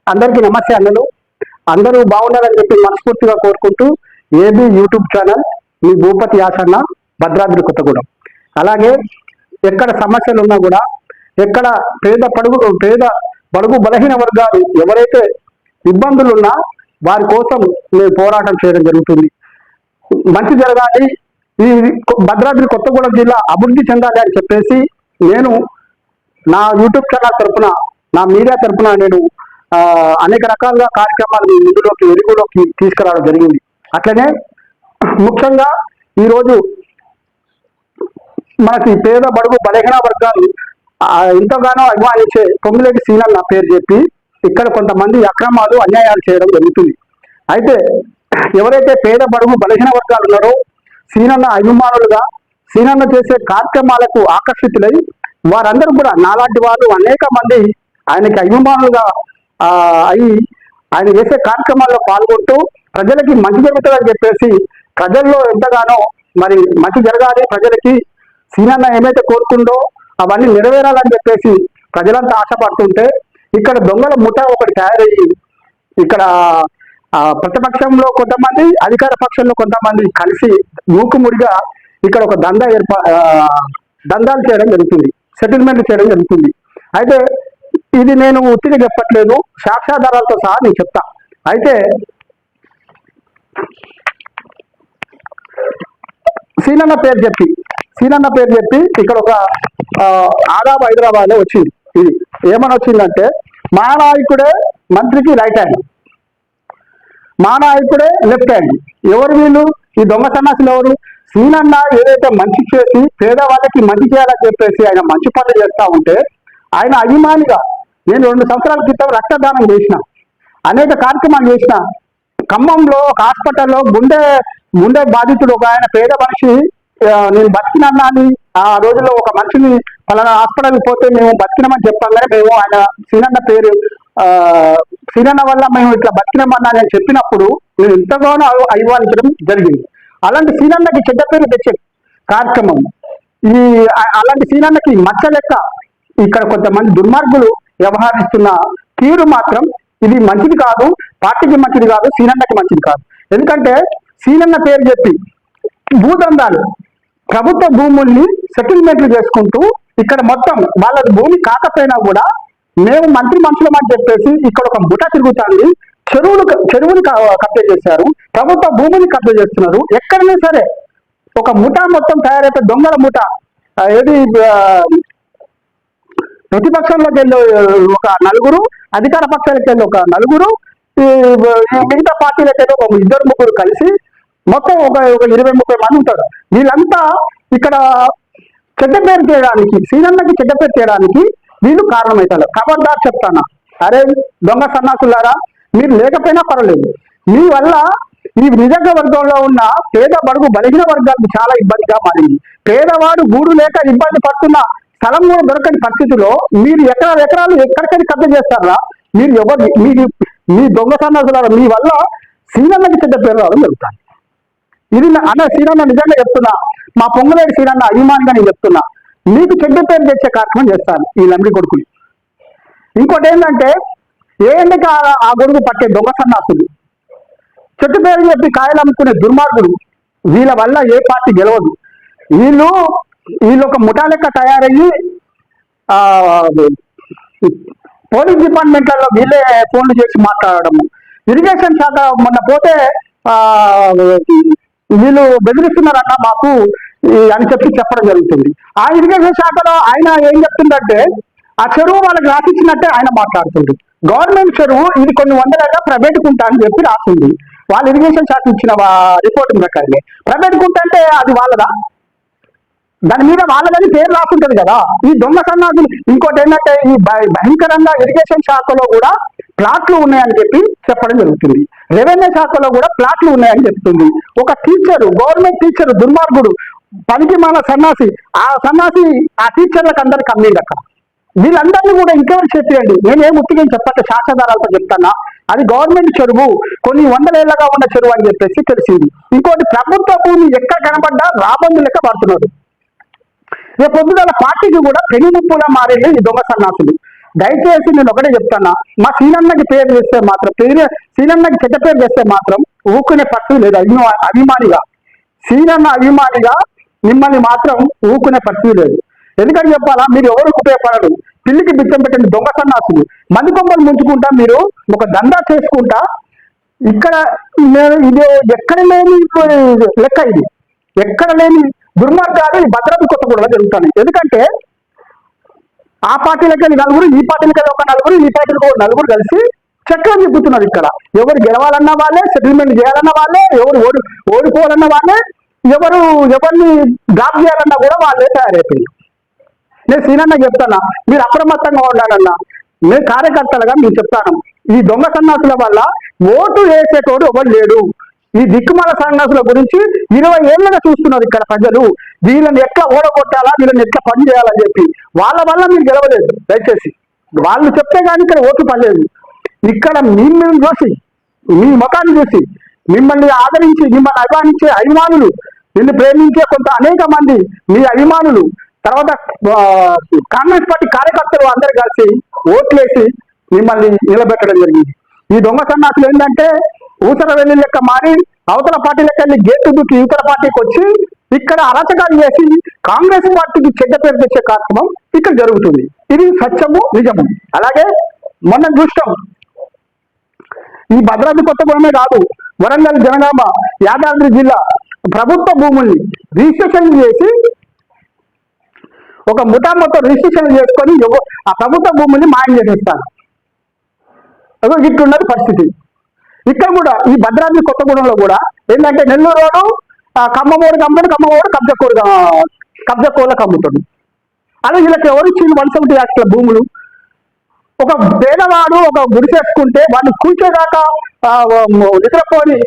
అందరికీ నమస్తే అన్నలు. అందరూ బాగుండాలని చెప్పి మనస్ఫూర్తిగా కోరుకుంటూ ఏబీ యూట్యూబ్ ఛానల్ మీ భూపతి యాసన్న, భద్రాద్రి కొత్తగూడెం. అలాగే ఎక్కడ సమస్యలు ఉన్నా కూడా, ఎక్కడ పేద బడుగు బలహీన వర్గాలు ఎవరైతే ఇబ్బందులు ఉన్నా వారి కోసం మేము పోరాటం చేయడం జరుగుతుంది. మంచి జరగాలి, ఈ భద్రాద్రి కొత్తగూడెం జిల్లా అభివృద్ధి చెందాలి అని చెప్పేసి నేను నా యూట్యూబ్ ఛానల్ తరఫున, నా మీడియా తరఫున నేను అనేక రకాలుగా కార్యక్రమాలు నిధులోకి వెలుగులోకి తీసుకురావడం జరిగింది. అట్లనే ముఖ్యంగా ఈరోజు మనకి పేద బడుగు బలహీన వర్గాలు ఎంతగానో అభిమానించే పొంగులేటి సీనన్న పేరు చెప్పి ఇక్కడ కొంతమంది అక్రమాలు అన్యాయాలు చేయడం జరుగుతుంది. అయితే ఎవరైతే పేద బడుగు బలహీన వర్గాలు ఉన్నారో సీనన్న అభిమానులుగా సీనన్న చేసే కార్యక్రమాలకు ఆకర్షితులై వారందరూ కూడా నాలాంటి వాళ్ళు అనేక మంది ఆయనకి అభిమానులుగా అయి ఆయన చేసే కార్యక్రమాల్లో పాల్గొంటూ ప్రజలకి మంచి జరుగుతుందని చెప్పేసి ప్రజల్లో ఎంతగానో మరి మంచి జరగాలి, ప్రజలకి సీనన్న ఏమైతే కోరుకుందో అవన్నీ నెరవేరాలని చెప్పేసి ప్రజలంతా ఆశపడుతుంటే ఇక్కడ దొంగల ముఠ ఒకటి తయారయ్యి ఇక్కడ ప్రతిపక్షంలో కొంతమంది, అధికార పక్షంలో కొంతమంది కలిసి మూకుముడిగా ఇక్కడ ఒక దందాలు చేయడం జరుగుతుంది, సెటిల్మెంట్ చేయడం జరుగుతుంది. అయితే ఇది నేను ఉత్తిగా చెప్పట్లేదు, సాక్ష్యాధారాలతో సహా నేను చెప్తా. అయితే సీనన్న పేరు చెప్పి ఇక్కడ ఒక ఆదాబ్ హైదరాబాద్ వచ్చింది. ఇది ఏమని వచ్చిందంటే, మా నాయకుడే మంత్రికి రైట్ హ్యాండ్, మా నాయకుడే లెఫ్ట్ హ్యాండ్. ఎవరు వీళ్ళు? ఈ దొంగ సన్నాసులు ఎవరు? సీనన్న ఏదైతే మంచి చేసి పేదవాళ్ళకి మంచి చేయాలని చెప్పేసి ఆయన మంచి పనులు చేస్తా ఉంటే ఆయన అభిమానిగా నేను 2 సంవత్సరాల క్రితం రక్తదానం చేసిన, అనేక కార్యక్రమాలు చేసిన. ఖమ్మంలో ఒక హాస్పిటల్లో గుండె బాధితుడు ఒక ఆయన పేద మనిషి నేను బతికినన్నా అని ఆ రోజుల్లో ఒక మనిషిని పలానా హాస్పిటల్కి పోతే మేము బతికినామని చెప్పాం, కానీ మేము ఆయన సీనన్న పేరు సీనన్న వల్ల మేము ఇట్లా బతికినామన్నా అని చెప్పినప్పుడు నేను ఎంతగానో అభిమానించడం జరిగింది. అలాంటి సీనన్నకి చెడ్డ పేరు తెచ్చే కార్యక్రమం అలాంటి సీనన్నకి మచ్చ లెక్క ఇక్కడ కొంతమంది దుర్మార్గులు వ్యవహరిస్తున్న తీరు మాత్రం ఇది మంచిది కాదు, పార్టీకి మంచిది కాదు, సీనన్నకి మంచిది కాదు. ఎందుకంటే సీనన్న పేరు చెప్పి భూదందాలు, ప్రభుత్వ భూముల్ని సెటిల్మెంట్లు చేసుకుంటూ ఇక్కడ మొత్తం వాళ్ళ భూమి కాకపోయినా కూడా మేము మంత్రి మనుషులం అని చెప్పేసి ఇక్కడ ఒక ముఠ తిరుగుతుంది. చెరువుని కబ్జా చేశారు, ప్రభుత్వ భూమిని కబ్జా చేస్తున్నారు. ఎక్కడైనా సరే ఒక ముఠ మొత్తం తయారైతే దొంగల ముఠ. ఏది ప్రతిపక్షంలోకి వెళ్ళి ఒక నలుగురు, అధికార పక్షాలకు వెళ్ళి ఒక నలుగురు, మిగతా పార్టీలకు వెళ్ళి ఒక 2-3 కలిసి మొత్తం ఒక 20-30 మంది ఉంటారు. వీళ్ళంతా ఇక్కడ చెడ్డ పేరు చేయడానికి, సీనన్నకి చెడ్డ పేరు చేయడానికి వీళ్ళు కారణమవుతారు. ఖబర్దార్ చెప్తాను, అరే దొంగ సన్నాసులారా, మీరు లేకపోయినా పర్వాలేదు, మీ వల్ల ఈ నిజంగ వర్గంలో ఉన్న పేద బడుగు బలహీన వర్గాలకు చాలా ఇబ్బందిగా మారింది. పేదవాడు గూడు లేక ఇబ్బంది పడుతున్న స్థలం కూడా దొరకని పరిస్థితిలో మీరు ఎకరాలు ఎక్కడికైనా కబ్జా చేస్తారా? మీరు ఎవరు మీ దొంగ సన్నాసులారా, మీ వల్ల సీనన్నకి చెడ్డ పేరు రావడం జరుగుతుంది. ఇది సీనన్న నిజంగా చెప్తున్నా, మా పొంగులేటి సీనన్న అభిమానిగా నేను చెప్తున్నా, మీకు చెడ్డ పేరు తెచ్చే కార్యక్రమం చేస్తాను ఈ లంబడి కొడుకుని. ఇంకోటి ఏంటంటే, ఏ ఎండకి ఆ గొడుగు పట్టే దొంగ సన్నాసులు, చెట్టు పేరు చెప్పి కాయలు అమ్ముకునే దుర్మార్గులు, వీళ్ళ వల్ల ఏ పార్టీ గెలవదు. వీళ్ళు ఒక ముఠా లెక్క తయారయ్యి పోలీస్ డిపార్ట్మెంట్లలో వీళ్ళే ఫోన్లు చేసి మాట్లాడము. ఇరిగేషన్ శాఖ మొన్న పోతే వీళ్ళు బెదిరిస్తున్నారన్న మాకు అని చెప్పడం జరుగుతుంది. ఆ ఇరిగేషన్ శాఖలో ఆయన ఏం చెప్తుందంటే, ఆ చెరువు వాళ్ళకి రాసిచ్చినట్టే ఆయన మాట్లాడుతుంది. గవర్నమెంట్ చెరువు ఇది కొన్ని 100 ఏళ్ళ ప్రైవేట్ కుంటా అని చెప్పి రాసింది. వాళ్ళు ఇరిగేషన్ శాఖ ఇచ్చిన రిపోర్ట్ ప్రకారమే. ప్రైవేట్ కుంట అంటే అది వాళ్ళదా? దాని మీద వాళ్ళదని పేరు రాసుంటది కదా. ఈ దొంగ సన్నాసులు ఇంకోటి ఏంటంటే, ఈ భయంకరంగా ఇరిగేషన్ శాఖలో కూడా ప్లాట్లు ఉన్నాయని చెప్పి చెప్పడం జరుగుతుంది. రెవెన్యూ శాఖలో కూడా ప్లాట్లు ఉన్నాయని చెప్తుంది. ఒక టీచరు, గవర్నమెంట్ టీచరు దుర్మార్గుడు, పనికి మన సన్నాసి, ఆ టీచర్లకు అందరికి అమ్మింది అక్కడ. వీళ్ళందరినీ కూడా ఇంకెవరు చెప్పేయండి, నేనేం ఉత్తిగా చెప్పట్లే, సాక్ష్యాధారాలతో చెప్తానా. అది గవర్నమెంట్ చెరువు, కొన్ని 100 ఏళ్ళగా ఉన్న చెరువు అని చెప్పేసి తెలిసింది. ఇంకోటి, ప్రభుత్వ భూమి ఎక్కడ కనబడ్డా రాబందు లెక్క పడుతున్నాడు. రేపు పొద్దున పార్టీకి కూడా పెను ముప్పులా మారేది ఈ దొంగ సన్నాసులు. దయచేసి నేను ఒకటే చెప్తాను, మా సీనన్నకి పేరు చేస్తే మాత్రం సీనన్నకి చెడ్డ పేరు చేస్తే మాత్రం ఊకునే పరిస్థితి లేదు. అభిమానిగా సీనన్న అభిమానిగా మిమ్మల్ని మాత్రం ఊకునే పరిస్థితి లేదు. ఎందుకని చెప్పాలా, మీరు ఎవరికి ఉపయోగపడరు. పిల్లికి బిచ్చం పెట్టండి దొంగ సన్నాసులు. మంది కొమ్మలు ముంచుకుంటా మీరు ఒక దందా చేసుకుంటా ఇక్కడ ఇది ఎక్కడ లేని లెక్క, ఇది ఎక్కడ లేని దుర్మార్గాలు ఈ భద్రత కొత్తగూడలో జరుగుతున్నాయి. ఎందుకంటే ఆ పార్టీలకి నలుగురు, ఈ పార్టీలకి ఒక నలుగురు, ఈ పార్టీలకు ఒక నలుగురు కలిసి చక్రం చెప్పుతున్నారు. ఇక్కడ ఎవరు గెలవాలన్న వాళ్ళే, సెటిల్మెంట్ చేయాలన్న వాళ్ళే, ఎవరు ఓడిపోవాలన్న వాళ్ళే, ఎవరిని డ్రాప్ చేయాలన్నా కూడా వాళ్ళే తయారైపోయింది. నేను సీనన్న చెప్తానా, మీరు అప్రమత్తంగా ఉండాలన్నా. నేను కార్యకర్తలుగా మీరు చెప్తాను, ఈ దొంగ సన్నాసుల వల్ల ఓటు వేసేటోడు ఎవరు లేడు. ఈ దిక్కుమాల సన్యాసుల గురించి 20 ఏళ్ళగా చూస్తున్నారు ఇక్కడ ప్రజలు. వీళ్ళని ఎట్లా ఓడగొట్టాలా, వీళ్ళని ఎట్లా పని చేయాలని చెప్పి వాళ్ళ వల్ల మీరు గెలవలేదు. దయచేసి వాళ్ళు చెప్తే కానీ ఇక్కడ ఓట్లు పడలేదు. ఇక్కడ మిమ్మల్ని చూసి, మీ ముఖాన్ని చూసి, మిమ్మల్ని ఆదరించి, మిమ్మల్ని అభిమానించే అభిమానులు, నిన్ను ప్రేమించే కొంత అనేక మంది మీ అభిమానులు, తర్వాత కాంగ్రెస్ పార్టీ కార్యకర్తలు అందరు కలిసి ఓట్లేసి మిమ్మల్ని నిలబెట్టడం జరిగింది. ఈ దొంగ సన్నాసులు ఏంటంటే ఊసర వెళ్ళి లెక్క మారి అవతల పార్టీ లెక్క వెళ్ళి గేటు దుక్కి ఇతర పార్టీకి వచ్చి ఇక్కడ అరాచకాలు చేసి కాంగ్రెస్ పార్టీకి చెడ్డ పేరు తెచ్చే కార్యక్రమం ఇక్కడ జరుగుతుంది. ఇది సత్యము, నిజము. అలాగే మొన్న చూస్తాం, ఈ భద్రాద్రి కొత్తగూడమే కాదు, వరంగల్, జనగామ, యాదాద్రి జిల్లా ప్రభుత్వ భూముల్ని రిజిస్ట్రేషన్ చేసి ఒక ముఠా మొత్తం రిజిస్ట్రేషన్ చేసుకొని ఆ ప్రభుత్వ భూముల్ని మాయం చేసేస్తారు. ఇట్లున్నది పరిస్థితి. ఇక్కడ కూడా ఈ భద్రాద్రి కొత్తగూడెంలో కూడా ఏంటంటే నెల్లూరు రోడ్డు కమ్మమోడికి అమ్ముడు, కమ్మమోడు కబ్జకోళ్ళకి అమ్ముతాడు. అలా వీళ్ళకి ఎవరు ఇచ్చింది 170 యాక్ట్ల భూములు. ఒక పేదవాడు ఒక గుడిసేసుకుంటే వాడిని కూర్చేదాకా నిద్రపోని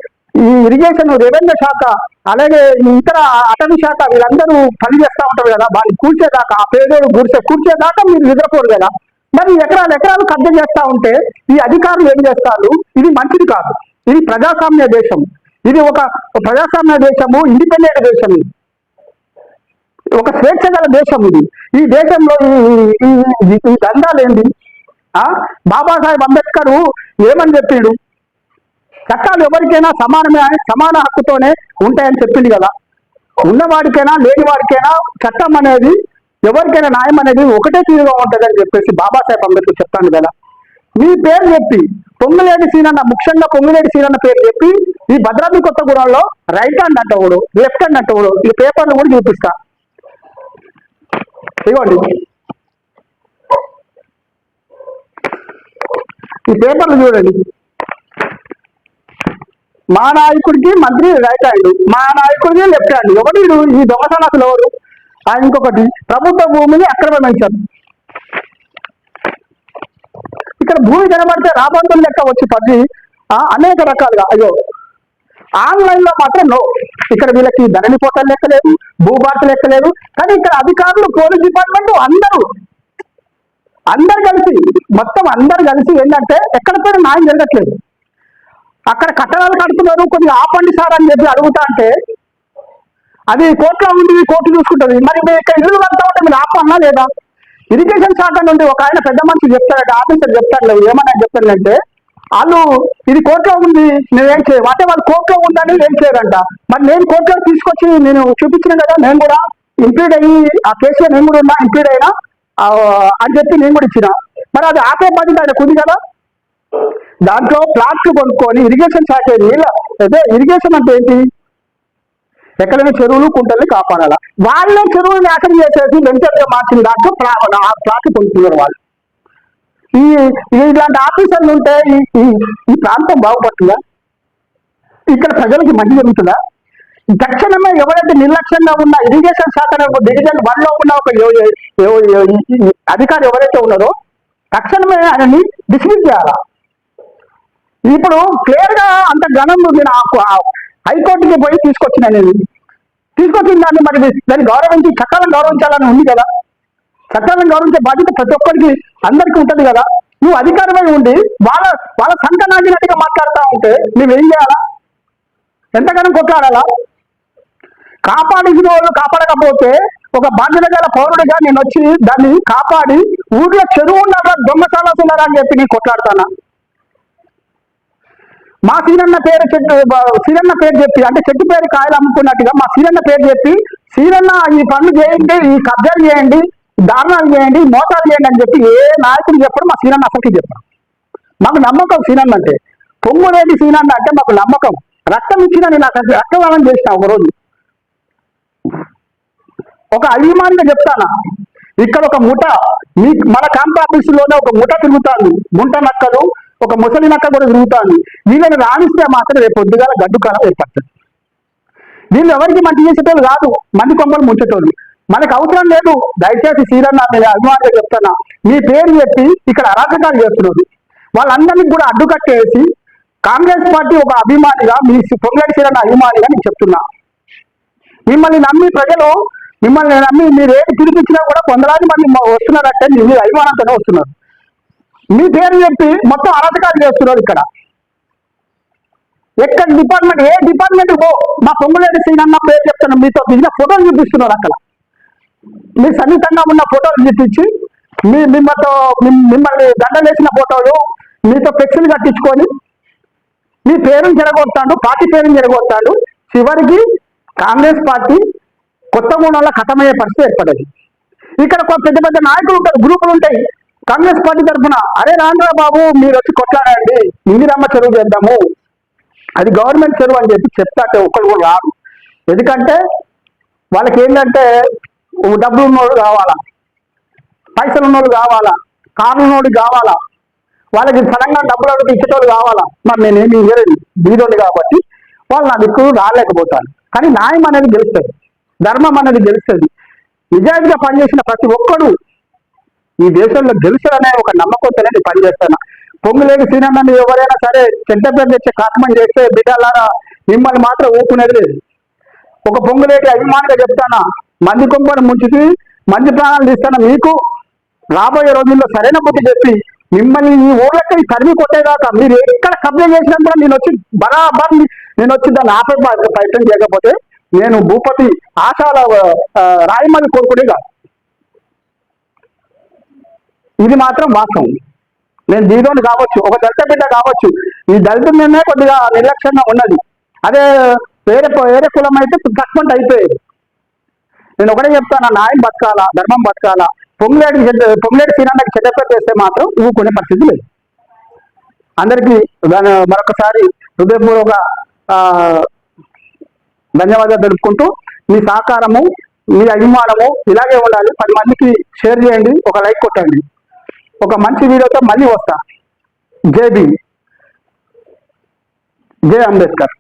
ఈ ఇరిగేషన్, రెవెన్యూ శాఖ, అలాగే ఇతర అటవీ శాఖ వీళ్ళందరూ పనిచేస్తూ ఉంటారు కదా, వాడిని కూర్చేదాకా, ఆ పేదోడు కూర్చేదాకా మీరు నిద్రపోరు కదా. మరి ఎకరాలు కబ్జా చేస్తా ఉంటే ఈ అధికారులు ఏం చేస్తారు? ఇది మంచిది కాదు. ఇది ప్రజాస్వామ్య దేశం, ఇది ఒక ప్రజాస్వామ్య దేశము, ఇండిపెండెంట్ దేశం, ఇది ఒక స్వేచ్ఛ గల దేశం. ఇది ఈ దేశంలో ఈ దందాలేంది? బాబాసాహెబ్ అంబేద్కర్ ఏమని చెప్పిండు? చట్టాలు ఎవరికైనా సమాన హక్కుతోనే ఉంటాయని చెప్పింది కదా. ఉన్నవాడికైనా లేని వాడికైనా చట్టం అనేది, ఎవరికైనా న్యాయం అనేది ఒకటే తీరుగా ఉంటుందని చెప్పేసి బాబాసాహెబ్ అంబేద్కర్ చెప్తాను కదా. మీ పేరు చెప్పి పొంగులేటి సీనన్న, ముఖ్యంగా పొంగులేటి సీనన్న పేరు చెప్పి ఈ భద్రాద్రి కొత్తగూడెంలో రైట్ హ్యాండ్ అంటవాడు, లెఫ్ట్ హ్యాండ్ అంటవాడు, ఈ పేపర్లు కూడా చూపిస్తా. ఇవ్వండి, ఈ పేపర్లు చూడండి. మా నాయకుడికి మంత్రి రైట్ హ్యాండ్, మా నాయకుడికి లెఫ్ట్ హ్యాండ్. ఎవడు ఈ దొంగతనాలు ఎవరు? ఇంకొకటి ప్రభుత్వ భూమిని ఆక్రమించారు. ఇక్కడ భూమి కనబడితే రాబందులు లెక్క వచ్చి పడి అనేక రకాలుగా. అయ్యో, ఆన్లైన్ లో మాత్రం నో. ఇక్కడ వీళ్ళకి ధరణి పోతాలు లెక్కలేదు, భూభారత లెక్కలేదు. కానీ ఇక్కడ అధికారులు, పోలీస్ డిపార్ట్మెంట్ అందరు కలిసి, మొత్తం అందరు కలిసి ఏంటంటే ఎక్కడ పోయినా న్యాయం జరగట్లేదు. అక్కడ కట్టడాలు కడుతున్నారు, కొద్దిగా ఆపండి సార్ అని చెప్పి అడుగుతా అంటే అది కోర్టులో ఉంది, కోర్టు చూసుకుంటుంది. మరి మీరు ఇక్కడ ఇల్లు కడతా ఉంటే మీరు ఆపన్నా లేదా? ఇరిగేషన్ శాఖ నుండి ఒక ఆయన పెద్ద మనిషి చెప్తాడంటే, ఆఫీసర్ చెప్తాడు, ఏమన్నా చెప్తాడంటే వాళ్ళు ఇది కోర్టులో ఉంది, నేనేం చేయను అంటే వాళ్ళు కోర్టులో ఉందని ఏం చేయరంట. మరి నేను కోర్టులో తీసుకొచ్చి నేను చూపించిన కదా, నేను కూడా ఇంప్లీడ్ అయ్యి ఆ కేసులో నేను కూడా ఉన్నా, ఇంప్లీడ్ అయినా అని చెప్పి నేను కూడా ఇచ్చిన. మరి అది ఆపే బాధ్యత ఆయనకు ఉంది కదా. దాంట్లో ప్లాట్లు కొనుక్కొని ఇరిగేషన్ శాఖ అదే ఇరిగేషన్ అంటే ఏంటి? ఎక్కడైనా చెరువులు, కుంటల్ని కాపాడాలా. వాళ్ళే చెరువులు నాశనం చేసేసి వెంటనే మార్చిన దాంట్లో ప్లాట్లు కొనుక్కున్నారు వాళ్ళు. ఇలాంటి ఆఫీసర్లు ఉంటే ఈ ప్రాంతం బాగుపడుతుందా? ఇక్కడ ప్రజలకి మంచి జరుగుతుందా? తక్షణమే ఎవరైతే నిర్లక్ష్యంగా ఉన్న ఇరిగేషన్ శాఖ డివిజన్ 1లో ఉన్న ఒక అధికారి ఎవరైతే ఉన్నారో తక్షణమే ఆయనని డిస్మిస్ చేయాలా. ఇప్పుడు క్లియర్ గా అంత ఘనం నేను హైకోర్టుకి పోయి తీసుకొచ్చిన, నేను తీసుకొచ్చిన దాన్ని మరి దాన్ని గౌరవించి చట్టాలను గౌరవించాలని ఉంది కదా. చట్టాలను గౌరవించే బాధ్యత ప్రతి ఒక్కరికి అందరికీ ఉంటుంది కదా. నువ్వు అధికారమై ఉండి వాళ్ళ సంట నాగినట్టుగా మాట్లాడుతూ ఉంటే నువ్వేం చేయాలా? ఎంతగానో కొట్లాడాలా? కాపాడిన వాళ్ళు కాపాడకపోతే ఒక బాధ్యత గల పౌరుడిగా నేను వచ్చి దాన్ని కాపాడి ఊర్లో చెరువు ఉన్నారా దొంగసాలాలు ఉన్నారా అని చెప్పి నేను కొట్లాడతానా? మా సీనన్న పేరు సీనన్న పేరు చెప్పి అంటే చెట్టు పేరు కాయలు అమ్ముకున్నట్టుగా మా సీనన్న పేరు చెప్పి సీనన్న ఈ పనులు చేయండి, ఈ కబ్జాలు చేయండి, దారుణాలు చేయండి, మోసాలు చేయండి అని చెప్పి ఏ నాయకుడు చెప్పడం మా సీనన్న అసలుకి చెప్పాం. మాకు నమ్మకం సీనన్న అంటే, పొంగులేటి సీనన్న అంటే మాకు నమ్మకం. రక్తం ఇచ్చిన నేను రక్తదానం చేసిన ఒకరోజు. ఒక అభిమానిగా చెప్తానా, ఇక్కడ ఒక ముఠ మన క్యాంప్ ఆఫీసులోనే ఒక ముఠ తిరుగుతాను, గుంట నక్కలు, ఒక ముసలి నక్క కూడా తిరుగుతాను. వీళ్ళని రాణిస్తే మాత్రం రేపు పొద్దుగాల గడ్డుకాలం ఏర్పడుతుంది. వీళ్ళు ఎవరికి మంచి చేసేటోళ్ళు కాదు, మంది కొమ్మలు ముంచేటోళ్ళు. మనకు అవసరం లేదు. దయచేసి సీరన్న నేను అభిమానిగా చెప్తానా, మీ పేరు చెప్పి ఇక్కడ అరాచకాలు చేస్తున్నారు. వాళ్ళందరినీ కూడా అడ్డుకట్టేసి కాంగ్రెస్ పార్టీ ఒక అభిమానిగా, మీ పొంగులేటి సీరన్న అభిమానిగా నేను చెప్తున్నా, మిమ్మల్ని నమ్మి ప్రజలు మిమ్మల్ని నమ్మి మీరు ఏది పిలిపించినా కూడా వందలాది మంది వస్తున్నారంటే మీరు అభిమానంతోనే వస్తున్నారు. మీ పేరు చెప్పి మొత్తం అరాచకాలు చేస్తున్నారు. ఇక్కడ ఎక్కడ డిపార్ట్మెంట్, ఏ డిపార్ట్మెంట్ పో మా పొంగులేటి సీనన్న పేరు చెప్తాను, మీతో దిగిన ఫోటోలు చూపిస్తున్నారు. అక్కడ మీ సన్నిహితంగా ఉన్న ఫోటోలు చూపించి మిమ్మల్ని దండలేసిన ఫోటోలు, మీతో ఫ్లెక్సీలు కట్టించుకొని మీ పేరుని జరగొడతాడు, పార్టీ పేరుని జరగొడతాడు. చివరికి కాంగ్రెస్ పార్టీ కొత్తగూడెంలో ఖతమయ్యే పరిస్థితి ఏర్పడేది. ఇక్కడ పెద్ద పెద్ద నాయకులు ఉంటారు, గ్రూపులు ఉంటాయి కాంగ్రెస్ పార్టీ తరఫున. అరే రాంద్రా బాబు మీరు వచ్చి కొట్లాడండి, ఇందిరమ్మ చెరువు చేద్దాము, అది గవర్నమెంట్ చెరువు అని చెప్పి చెప్తాంటే ఒక్కరు కూడా రాదు. ఎందుకంటే వాళ్ళకి ఏంటంటే డబ్బులు ఉన్నోడు కావాలా, పైసలు ఉన్నోడు కావాలా, కార్లు ఉన్నోడు కావాలా, వాళ్ళకి సడన్గా డబ్బులు అడిగి ఇచ్చేటోళ్ళు కావాలా. మరి నేనేమి ఇవ్వలేదు, బీదోడు కాబట్టి వాళ్ళు నా దిక్కు రాలేకపోతాను. కానీ న్యాయం అనేది గెలుస్తుంది, ధర్మం అనేది గెలుస్తుంది. నిజాయితీగా పనిచేసిన ప్రతి ఒక్కడు ఈ దేశంలో గెలుస్తారనే ఒక నమ్మకంతోనే నేను పనిచేస్తాను. పొంగులేటి సీనన్నని ఎవరైనా సరే చెడ్డ పేరు తెచ్చే కార్యక్రమం చేస్తే బిడ్డలారా మిమ్మల్ని మాత్రం ఊపుకునేది లేదు. ఒక పొంగులేటి అభిమానిగా చెప్తానా, మంది కొంపను ముంచి మంది ప్రాణాలు తీస్తాను. మీకు రాబోయే రోజుల్లో సరైన బుద్ధి చెప్పి మిమ్మల్ని ఈ ఊళ్ళకి తరిమి కొట్టేదాకా మీరు ఎక్కడ కబ్జా చేసినా నేను వచ్చి బరాబర్ నేను వచ్చి దాన్ని ఆపే ప్రయత్నం చేయకపోతే నేను భూపతి ఆశాల రాయమని కోరుకునే కాదు. ఇది మాత్రం వాస్తవం. నేను దీదోని కావచ్చు, ఒక దళిత బిడ్డ కావచ్చు, ఈ దళిత మీదనే కొద్దిగా నిర్లక్ష్యంగా ఉన్నది. అదే వేరే కులం అయితే తక్కువ అయిపోయేది. నేను ఒకటే చెప్తాను, న్యాయం బతకాలా, ధర్మం బతకాలా. పొంగులేటి సీనన్నకి చెడ్డ పేరు చేస్తే మాత్రం ఊరుకునే పరిస్థితి లేదు. అందరికీ మరొకసారి హృదయపూర్వక ధన్యవాదాలు తెలుపుకుంటూ, మీ సహకారము, మీ అభిమానము ఇలాగే ఉండాలి. 10 మందికి షేర్ చేయండి, ఒక లైక్ కొట్టండి. ఒక మంచి వీడియోతో మళ్ళీ వస్తా. జై భీమ్, జై అంబేద్కర్.